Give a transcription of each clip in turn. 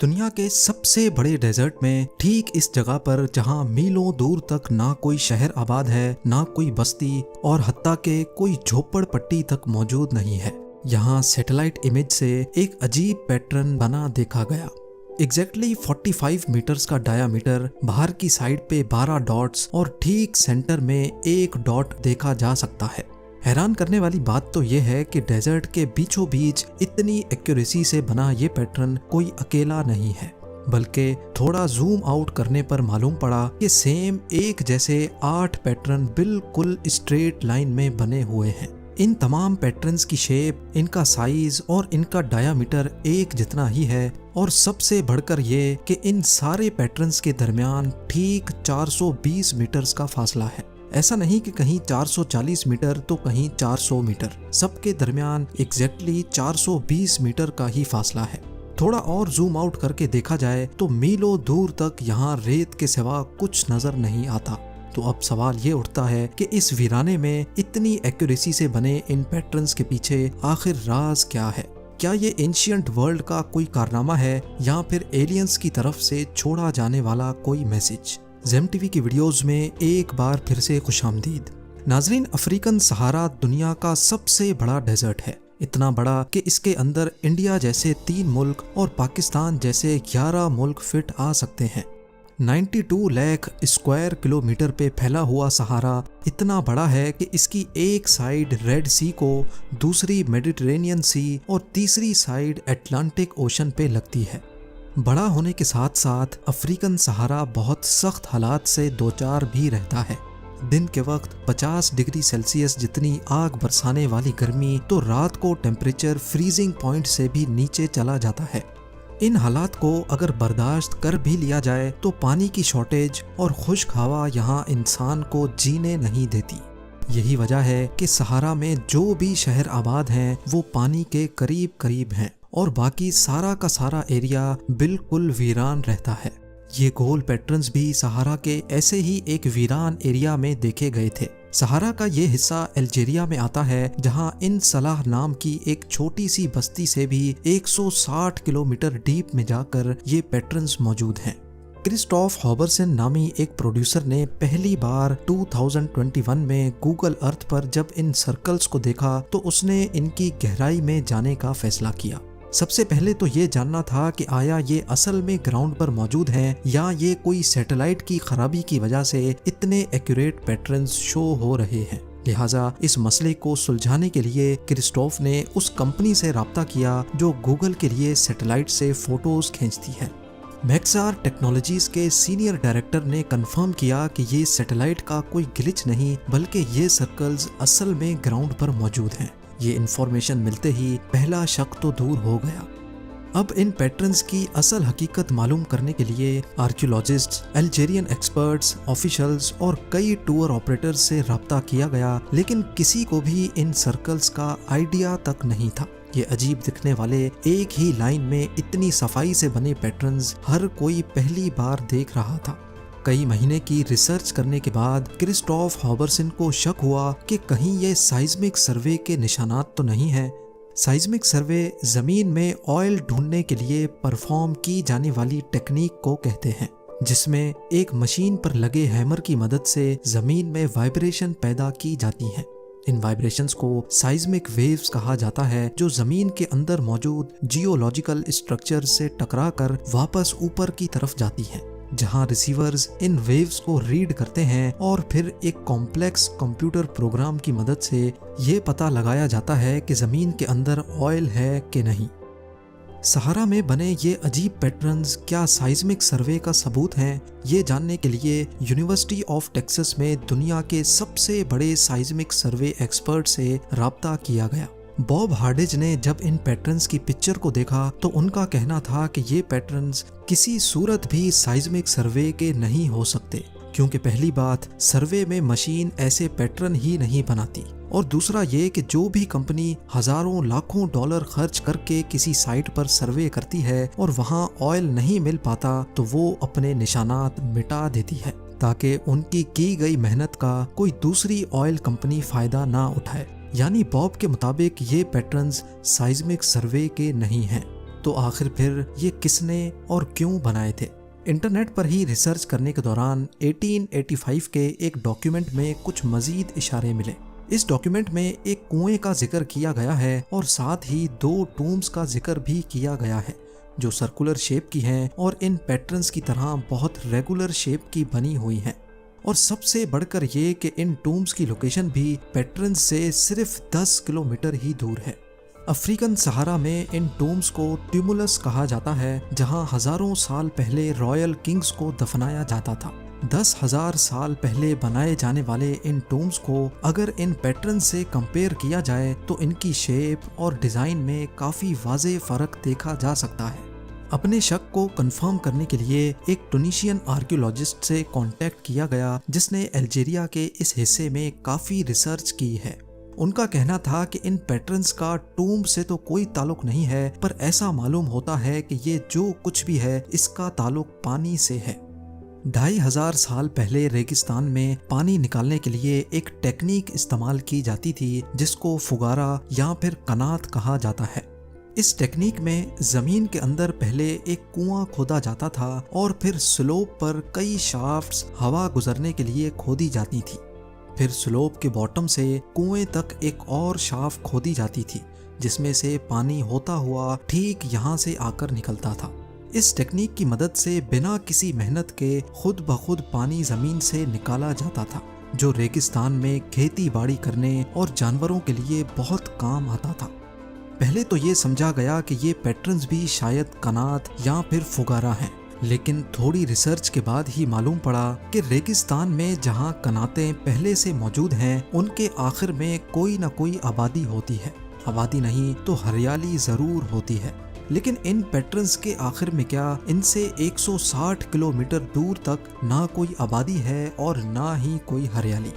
दुनिया के सबसे बड़े डेजर्ट में ठीक इस जगह पर जहां मीलों दूर तक ना कोई शहर आबाद है, ना कोई बस्ती और हत्ता के कोई झोपड़पट्टी तक मौजूद नहीं है, यहाँ सैटेलाइट इमेज से एक अजीब पैटर्न बना देखा गया। एग्जैक्टली 45 मीटर्स का डायामीटर, बाहर की साइड पे 12 डॉट्स और ठीक सेंटर में एक डॉट देखा जा सकता है। हैरान करने वाली बात तो यह है कि डेजर्ट के बीचों बीच इतनी एक्यूरेसी से बना ये पैटर्न कोई अकेला नहीं है, बल्कि थोड़ा जूम आउट करने पर मालूम पड़ा कि सेम एक जैसे 8 पैटर्न बिल्कुल स्ट्रेट लाइन में बने हुए हैं। इन तमाम पैटर्न्स की शेप, इनका साइज और इनका डायामीटर एक जितना ही है और सबसे बढ़कर ये कि इन सारे पैटर्न्स के दरमियान ठीक 420 मीटर्स का फासला है। ऐसा नहीं कि कहीं 440 मीटर तो कहीं 400 मीटर, सबके दरमियान एग्जैक्टली 420 मीटर का ही फासला है। थोड़ा और जूम आउट करके देखा जाए तो मीलों दूर तक यहाँ रेत के सिवा कुछ नजर नहीं आता। तो अब सवाल ये उठता है कि इस वीराने में इतनी एक्यूरेसी से बने इन पैटर्न्स के पीछे आखिर राज क्या है? क्या ये एंशिएंट वर्ल्ड का कोई कारनामा है या फिर एलियंस की तरफ से छोड़ा जाने वाला कोई मैसेज? ज़ेम टीवी की वीडियोस में एक बार फिर से खुशामदीद। नाजरीन, अफ्रीकन सहारा दुनिया का सबसे बड़ा डेजर्ट है, इतना बड़ा कि इसके अंदर इंडिया जैसे 3 मुल्क और पाकिस्तान जैसे 11 मुल्क फिट आ सकते हैं। 92 लाख स्क्वायर किलोमीटर पे फैला हुआ सहारा इतना बड़ा है कि इसकी एक साइड रेड सी को, दूसरी मेडिटेरेनियन सी और तीसरी साइड अटलांटिक ओशन पे लगती है। बड़ा होने के साथ साथ अफ्रीकन सहारा बहुत सख्त हालात से दो चार भी रहता है। दिन के वक्त 50 डिग्री सेल्सियस जितनी आग बरसाने वाली गर्मी तो रात को टेम्परेचर फ्रीजिंग पॉइंट से भी नीचे चला जाता है। इन हालात को अगर बर्दाश्त कर भी लिया जाए तो पानी की शॉर्टेज और खुश्क हवा यहाँ इंसान को जीने नहीं देती। यही वजह है कि सहारा में जो भी शहर आबाद हैं वो पानी के करीब करीब हैं और बाकी सारा का सारा एरिया बिल्कुल वीरान रहता है। ये गोल पैटर्न्स भी सहारा के ऐसे ही एक वीरान एरिया में देखे गए थे। सहारा का ये हिस्सा अल्जीरिया में आता है, जहां इन सलाह नाम की एक छोटी सी बस्ती से भी 160 किलोमीटर डीप में जाकर ये पैटर्न्स मौजूद हैं। क्रिस्टोफ हॉबरसन नामी एक प्रोड्यूसर ने पहली बार 2021 में गूगल अर्थ पर जब इन सर्कल्स को देखा तो उसने इनकी गहराई में जाने का फैसला किया। सबसे पहले तो ये जानना था कि आया ये असल में ग्राउंड पर मौजूद हैं या ये कोई सैटेलाइट की खराबी की वजह से इतने एक्यूरेट पैटर्न्स शो हो रहे हैं। लिहाजा इस मसले को सुलझाने के लिए क्रिस्टोफ ने उस कंपनी से राब्ता किया जो गूगल के लिए सैटेलाइट से फोटोज खींचती है। मैक्सार टेक्नोलॉजीज के सीनियर डायरेक्टर ने कंफर्म किया कि ये सैटेलाइट का कोई ग्लिच नहीं, बल्कि ये सर्कल्स असल में ग्राउंड पर मौजूद हैं। ये इंफॉर्मेशन मिलते ही पहला शक तो दूर हो गया। अब इन पैटर्न्स की असल हकीकत मालूम करने के लिए आर्कियोलॉजिस्ट्स, अल्जीरियन एक्सपर्ट्स, ऑफिशियल्स और कई टूर ऑपरेटर्स से राब्ता किया गया, लेकिन किसी को भी इन सर्कल्स का आइडिया तक नहीं था। ये अजीब दिखने वाले एक ही लाइन में इतनी सफाई से बने पैटर्न्स हर कोई पहली बार देख रहा था। कई महीने की रिसर्च करने के बाद क्रिस्टोफ हॉबरसन को शक हुआ कि कहीं ये साइज्मिक सर्वे के निशानात तो नहीं है। साइज्मिक सर्वे जमीन में ऑयल ढूंढने के लिए परफॉर्म की जाने वाली टेक्निक को कहते हैं, जिसमें एक मशीन पर लगे हैमर की मदद से जमीन में वाइब्रेशन पैदा की जाती हैं। इन वाइब्रेशंस को साइज्मिक वेव्स कहा जाता है, जो जमीन के अंदर मौजूद जियोलॉजिकल स्ट्रक्चर से टकराकर वापस ऊपर की तरफ जाती हैं, जहां रिसीवर्स इन वेव्स को रीड करते हैं और फिर एक कॉम्प्लेक्स कंप्यूटर प्रोग्राम की मदद से ये पता लगाया जाता है कि जमीन के अंदर ऑयल है कि नहीं। सहारा में बने ये अजीब पैटर्न्स क्या साइज्मिक सर्वे का सबूत हैं? ये जानने के लिए यूनिवर्सिटी ऑफ टेक्सास में दुनिया के सबसे बड़े साइज्मिक सर्वे एक्सपर्ट से राब्ता किया गया। बॉब हार्डेज ने जब इन पैटर्न्स की पिक्चर को देखा तो उनका कहना था कि ये पैटर्न्स किसी सूरत भी साइज्मिक सर्वे के नहीं हो सकते, क्योंकि पहली बात, सर्वे में मशीन ऐसे पैटर्न ही नहीं बनाती, और दूसरा ये कि जो भी कंपनी हजारों लाखों डॉलर खर्च करके किसी साइट पर सर्वे करती है और वहाँ ऑयल नहीं मिल पाता तो वो अपने निशानात मिटा देती है, ताकि उनकी की गई मेहनत का कोई दूसरी ऑयल कंपनी फायदा ना उठाए। यानी बॉब के मुताबिक ये पैटर्न्स साइज्मिक सर्वे के नहीं हैं। तो आखिर फिर ये किसने और क्यों बनाए थे? इंटरनेट पर ही रिसर्च करने के दौरान 1885 के एक डॉक्यूमेंट में कुछ मजीद इशारे मिले। इस डॉक्यूमेंट में एक कुएं का जिक्र किया गया है और साथ ही 2 टूम्स का जिक्र भी किया गया है जो सर्कुलर शेप की हैं और इन पैटर्न्स की तरह बहुत रेगुलर शेप की बनी हुई हैं। और सबसे बढ़कर ये कि इन टूम्स की लोकेशन भी पैटर्न्स से सिर्फ 10 किलोमीटर ही दूर है। अफ्रीकन सहारा में इन टूम्स को ट्यूमुलस कहा जाता है, जहां हजारों साल पहले रॉयल किंग्स को दफनाया जाता था। 10,000 साल पहले बनाए जाने वाले इन टूम्स को अगर इन पैटर्न से कंपेयर किया जाए तो इनकी शेप और डिजाइन में काफी वाज़ेह फर्क देखा जा सकता है। अपने शक को कंफर्म करने के लिए एक टूनिशियन आर्कियोलॉजिस्ट से कांटेक्ट किया गया जिसने अल्जीरिया के इस हिस्से में काफी रिसर्च की है। उनका कहना था कि इन पैटर्न्स का टूम्ब से तो कोई ताल्लुक नहीं है, पर ऐसा मालूम होता है कि ये जो कुछ भी है इसका ताल्लुक पानी से है। 2,500 साल पहले रेगिस्तान में पानी निकालने के लिए एक टेक्निक इस्तेमाल की जाती थी जिसको फुगारा या फिर कनात कहा जाता है। इस टेक्निक में जमीन के अंदर पहले एक कुआं खोदा जाता था और फिर स्लोप पर कई शाफ्ट्स हवा गुजरने के लिए खोदी जाती थी। फिर स्लोप के बॉटम से कुएं तक एक और शाफ्ट खोदी जाती थी जिसमें से पानी होता हुआ ठीक यहाँ से आकर निकलता था। इस टेक्निक की मदद से बिना किसी मेहनत के खुद ब खुद पानी जमीन से निकाला जाता था, जो रेगिस्तान में खेती बाड़ी करने और जानवरों के लिए बहुत काम आता था। पहले तो ये समझा गया कि ये पैटर्न्स भी शायद कनात या फिर फुगारा हैं, लेकिन थोड़ी रिसर्च के बाद ही मालूम पड़ा कि रेगिस्तान में जहाँ कनातें पहले से मौजूद हैं उनके आखिर में कोई ना कोई आबादी होती है। आबादी नहीं तो हरियाली जरूर होती है, लेकिन इन पैटर्न्स के आखिर में क्या इनसे 160 किलोमीटर दूर तक ना कोई आबादी है और ना ही कोई हरियाली।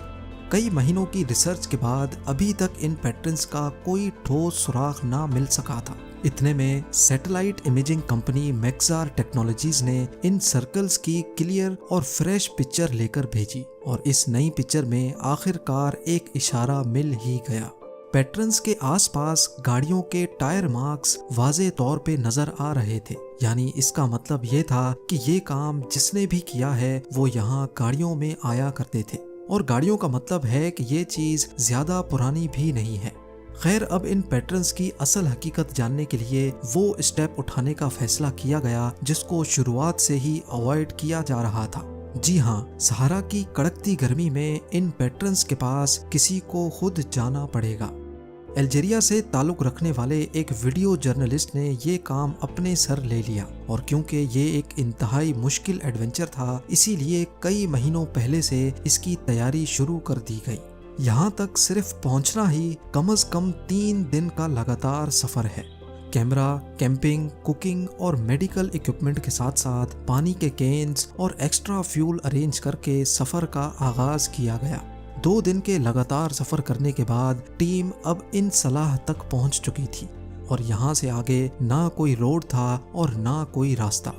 कई महीनों की रिसर्च के बाद अभी तक इन पैटर्न्स का कोई ठोस सुराग ना मिल सका था। इतने में satellite imaging company Maxar technologies ने इन सर्कल्स की क्लियर और फ्रेश पिक्चर लेकर भेजी और इस नई पिक्चर में आखिरकार एक इशारा मिल ही गया। पैटर्न्स के आसपास गाड़ियों के टायर मार्क्स वाज़ेह तौर पे नजर आ रहे थे, यानी इसका मतलब ये था कि ये काम जिसने भी किया है वो यहाँ गाड़ियों में आया करते थे, और गाड़ियों का मतलब है कि ये चीज ज्यादा पुरानी भी नहीं है। खैर, अब इन पैटर्न्स की असल हकीकत जानने के लिए वो स्टेप उठाने का फैसला किया गया जिसको शुरुआत से ही अवॉइड किया जा रहा था। जी हाँ, सहारा की कड़कती गर्मी में इन पैटर्न्स के पास किसी को खुद जाना पड़ेगा। अल्जीरिया से ताल्लुक रखने वाले एक वीडियो जर्नलिस्ट ने ये काम अपने सर ले लिया, और क्योंकि ये एक इंतहाई मुश्किल एडवेंचर था इसीलिए कई महीनों पहले से इसकी तैयारी शुरू कर दी गई। यहाँ तक सिर्फ पहुँचना ही कम से कम 3 दिन का लगातार सफर है। कैमरा, कैंपिंग, कुकिंग और मेडिकल इक्विपमेंट के साथ साथ पानी के कैन्स और एक्स्ट्रा फ्यूल अरेंज करके सफर का आगाज किया गया। 2 दिन के लगातार सफर करने के बाद टीम अब इन सलाह तक पहुंच चुकी थी और यहाँ से आगे ना कोई रोड था और ना कोई रास्ता।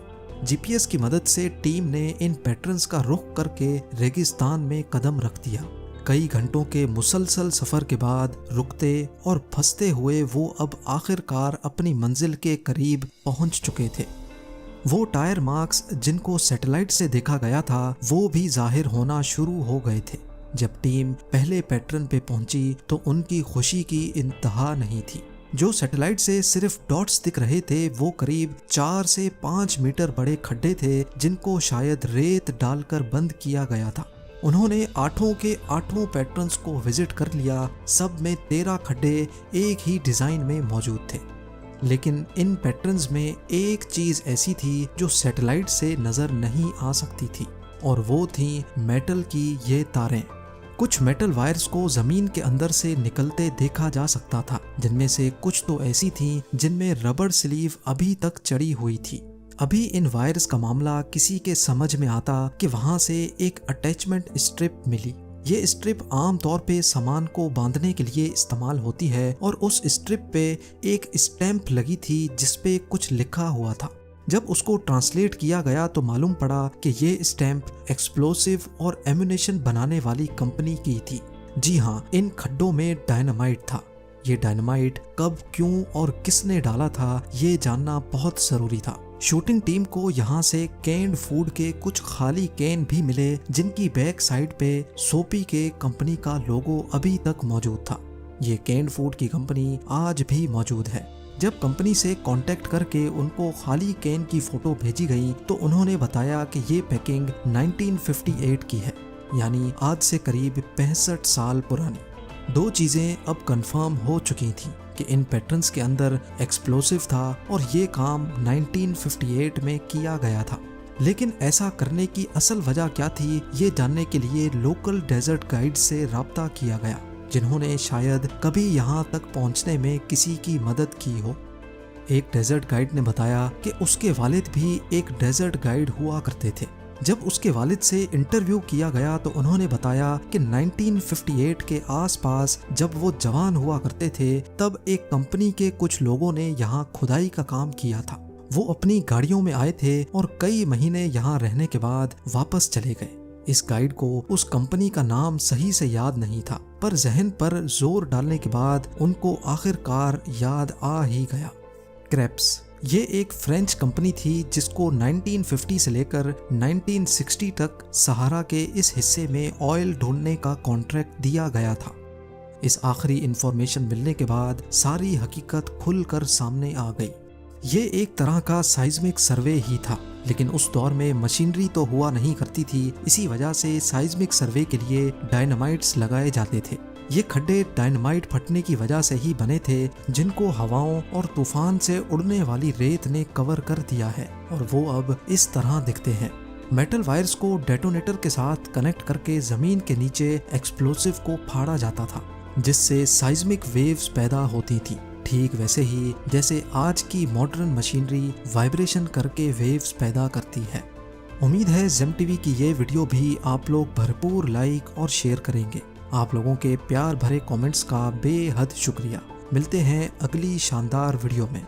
जीपीएस की मदद से टीम ने इन पैटर्न्स का रुख करके रेगिस्तान में कदम रख दिया। कई घंटों के मुसलसल सफर के बाद रुकते और फंसते हुए वो अब आखिरकार अपनी मंजिल के करीब पहुंच चुके थे। वो टायर मार्क्स जिनको सैटेलाइट से देखा गया था वो भी जाहिर होना शुरू हो गए थे। जब टीम पहले पैटर्न पे पहुंची तो उनकी खुशी की इंतहा नहीं थी। जो सैटेलाइट से सिर्फ डॉट्स दिख रहे थे वो करीब 4 से 5 मीटर बड़े खड्डे थे जिनको शायद रेत डालकर बंद किया गया था। उन्होंने 8 के 8 पैटर्न्स को विजिट कर लिया। सब में 13 खड्डे एक ही डिजाइन में मौजूद थे, लेकिन इन पैटर्न्स में एक चीज ऐसी थी जो सैटेलाइट से नजर नहीं आ सकती थी, और वो थी मेटल की ये तारें। कुछ मेटल वायर्स को जमीन के अंदर से निकलते देखा जा सकता था, जिनमें से कुछ तो ऐसी थी जिनमें रबड़ स्लीव अभी तक चढ़ी हुई थी। अभी इन वायर्स का मामला किसी के समझ में आता कि वहां से एक अटैचमेंट स्ट्रिप मिली। ये स्ट्रिप आम तौर पे सामान को बांधने के लिए इस्तेमाल होती है, और उस स्ट्रिप पे एक स्टैंप लगी थी जिसपे कुछ लिखा हुआ था। जब उसको ट्रांसलेट किया गया तो मालूम पड़ा कि ये स्टैंप एक्सप्लोसिव और एम्यूनेशन बनाने वाली कंपनी की थी। जी हाँ, इन खड्डों में डायनामाइट था। ये डायनामाइट कब, क्यों और किसने डाला था, ये जानना बहुत जरूरी था। शूटिंग टीम को यहाँ से कैंड फूड के कुछ खाली कैन भी मिले, जिनकी बैक साइड पे सोपी के कंपनी का लोगो अभी तक मौजूद था। ये कैंड फूड की कंपनी आज भी मौजूद है। जब कंपनी से कांटेक्ट करके उनको खाली कैन की फोटो भेजी गई तो उन्होंने बताया कि ये पैकिंग 1958 की है, यानी आज से करीब 65 साल पुरानी। दो चीजें अब कंफर्म हो चुकी थी कि इन पैटर्न्स के अंदर एक्सप्लोसिव था और ये काम 1958 में किया गया था। लेकिन ऐसा करने की असल वजह क्या थी, ये जानने के लिए लोकल डेजर्ट गाइड से राब्ता किया गया, जिन्होंने शायद कभी यहाँ तक पहुँचने में किसी की मदद की हो। एक डेजर्ट गाइड ने बताया कि उसके वालिद भी एक डेजर्ट गाइड हुआ करते थे। जब उसके वालिद से इंटरव्यू किया गया तो उन्होंने बताया कि 1958 के आसपास जब वो जवान हुआ करते थे तब एक कंपनी के कुछ लोगों ने यहाँ खुदाई का काम किया था। वो अपनी गाड़ियों में आए थे और कई महीने यहाँ रहने के बाद वापस चले गए। इस गाइड को उस कंपनी का नाम सही से याद नहीं था, पर जहन पर जोर डालने के बाद उनको आखिरकार याद आ ही गया। क्रेप्स ये एक फ्रेंच कंपनी थी जिसको 1950 से लेकर 1960 तक सहारा के इस हिस्से में ऑयल ढूंढने का कॉन्ट्रैक्ट दिया गया था। इस आखिरी इंफॉर्मेशन मिलने के बाद सारी हकीकत खुलकर सामने आ गई। ये एक तरह का साइज्मिक सर्वे ही था, लेकिन उस दौर में मशीनरी तो हुआ नहीं करती थी। इसी वजह से साइज्मिक सर्वे के लिए डायनामाइट्स लगाए जाते थे। ये खड्डे डायनामाइट फटने की वजह से ही बने थे, जिनको हवाओं और तूफान से उड़ने वाली रेत ने कवर कर दिया है और वो अब इस तरह दिखते हैं। मेटल वायर्स को डेटोनेटर के साथ कनेक्ट करके जमीन के नीचे एक्सप्लोसिव को फाड़ा जाता था, जिससे साइज्मिक वेव्स पैदा होती थी। ठीक वैसे ही जैसे आज की मॉडर्न मशीनरी वाइब्रेशन करके वेव्स पैदा करती है। उम्मीद है जेम टीवी की ये वीडियो भी आप लोग भरपूर लाइक और शेयर करेंगे। आप लोगों के प्यार भरे कमेंट्स का बेहद शुक्रिया। मिलते हैं अगली शानदार वीडियो में।